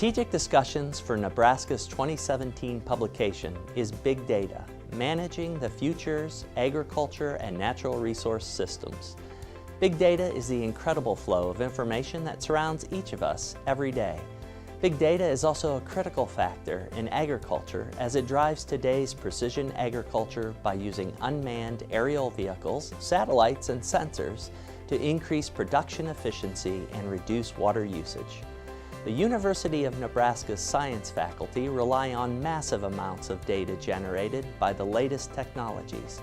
Strategic Discussions for Nebraska's 2017 publication is Big Data, Managing the Future's Agriculture and Natural Resource Systems. Big data is the incredible flow of information that surrounds each of us every day. Big data is also a critical factor in agriculture as it drives today's precision agriculture by using unmanned aerial vehicles, satellites, and sensors to increase production efficiency and reduce water usage. The University of Nebraska's science faculty rely on massive amounts of data generated by the latest technologies.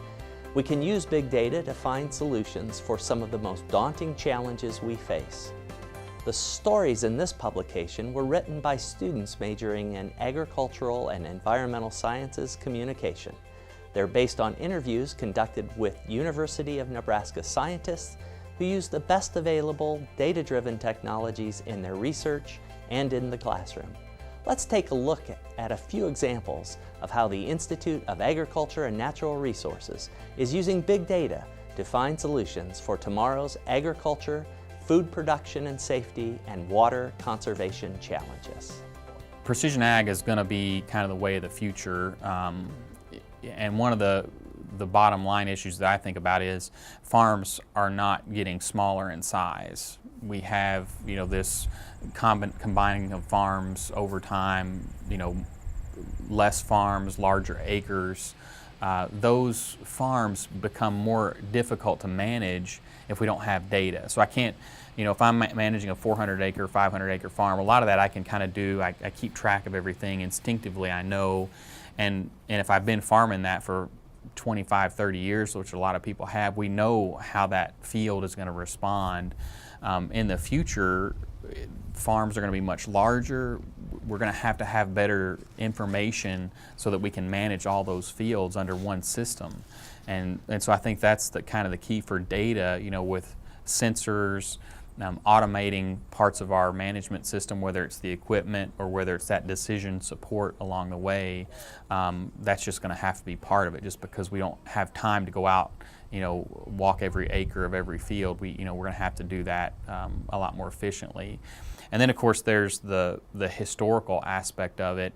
We can use big data to find solutions for some of the most daunting challenges we face. The stories in this publication were written by students majoring in agricultural and environmental sciences communication. They're based on interviews conducted with University of Nebraska scientists who use the best available data-driven technologies in their research and in the classroom. Let's take a look at a few examples of how the Institute of Agriculture and Natural Resources is using big data to find solutions for tomorrow's agriculture, food production and safety, and water conservation challenges. Precision ag is going to be kind of the way of the future, and one of the bottom line issues that I think about is farms are not getting smaller in size. We have, this combining of farms over time, less farms, larger acres. Those farms become more difficult to manage if we don't have data. So I can't, if I'm managing a 400 acre, 500 acre farm, a lot of that I can kind of do. I keep track of everything instinctively, I know. And if I've been farming that for 25, 30 years, which a lot of people have, we know how that field is going to respond. In the future, farms are going to be much larger. We're going to have better information so that we can manage all those fields under one system. And so I think that's the kind of the key for data, with sensors, automating parts of our management system, whether it's the equipment or whether it's that decision support along the way. That's just going to have to be part of it, just because we don't have time to go out, walk every acre of every field. We're going to have to do that a lot more efficiently. And then of course there's the historical aspect of it.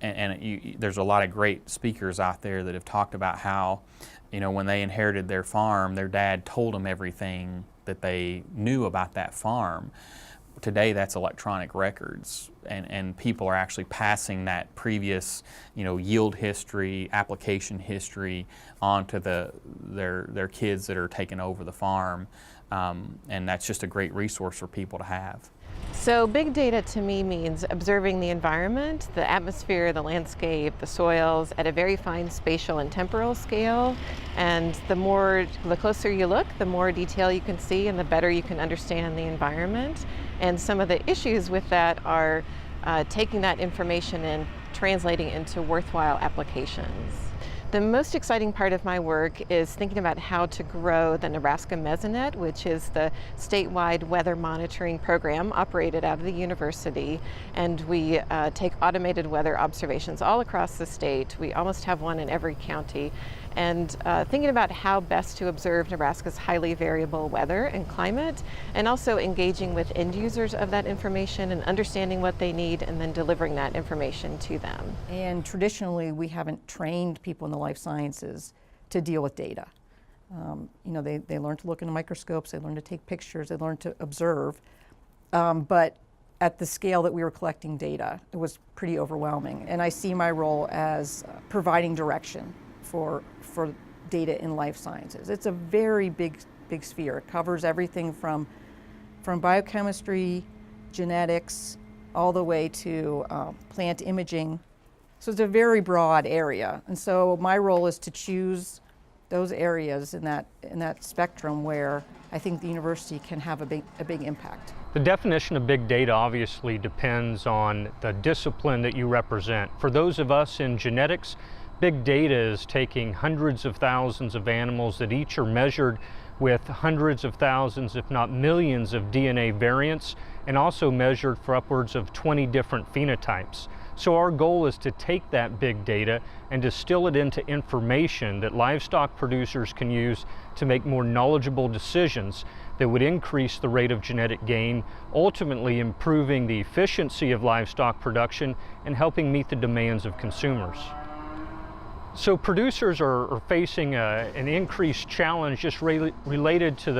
There's a lot of great speakers out there that have talked about how, when they inherited their farm, their dad told them everything that they knew about that farm. Today that's electronic records, and people are actually passing that previous, yield history, application history on to their kids that are taking over the farm, and that's just a great resource for people to have. So big data to me means observing the environment, the atmosphere, the landscape, the soils at a very fine spatial and temporal scale. And the closer you look, the more detail you can see and the better you can understand the environment. And some of the issues with that are taking that information and translating into worthwhile applications. The most exciting part of my work is thinking about how to grow the Nebraska Mesonet, which is the statewide weather monitoring program operated out of the university. And we take automated weather observations all across the state. We almost have one in every county. And thinking about how best to observe Nebraska's highly variable weather and climate, and also engaging with end users of that information and understanding what they need and then delivering that information to them. And traditionally, we haven't trained people in the life sciences to deal with data. They learn to look into microscopes, they learn to take pictures, they learn to observe, but at the scale that we were collecting data, it was pretty overwhelming. And I see my role as providing direction for data in life sciences. It's a very big sphere. It covers everything from biochemistry, genetics, all the way to plant imaging. So it's a very broad area. And so my role is to choose those areas in that spectrum where I think the university can have a big impact. The definition of big data obviously depends on the discipline that you represent. For those of us in genetics, big data is taking hundreds of thousands of animals that each are measured with hundreds of thousands, if not millions, of DNA variants, and also measured for upwards of 20 different phenotypes. So our goal is to take that big data and distill it into information that livestock producers can use to make more knowledgeable decisions that would increase the rate of genetic gain, ultimately improving the efficiency of livestock production and helping meet the demands of consumers. So producers are facing an increased challenge just related to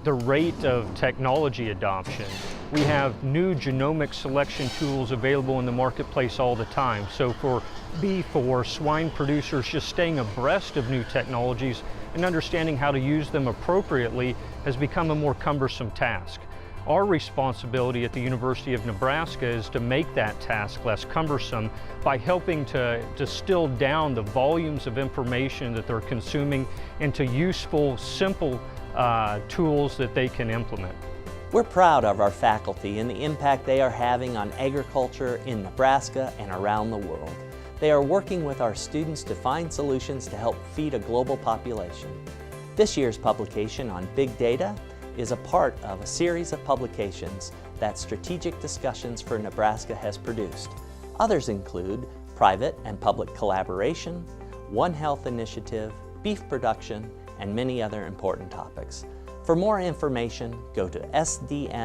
the rate of technology adoption. We have new genomic selection tools available in the marketplace all the time. So for beef or swine producers, just staying abreast of new technologies and understanding how to use them appropriately has become a more cumbersome task. Our responsibility at the University of Nebraska is to make that task less cumbersome by helping to distill down the volumes of information that they're consuming into useful, simple tools that they can implement. We're proud of our faculty and the impact they are having on agriculture in Nebraska and around the world. They are working with our students to find solutions to help feed a global population. This year's publication on big data is a part of a series of publications that Strategic Discussions for Nebraska has produced. Others include private and public collaboration, One Health initiative, beef production, and many other important topics. For more information, go to sdn.unl.edu.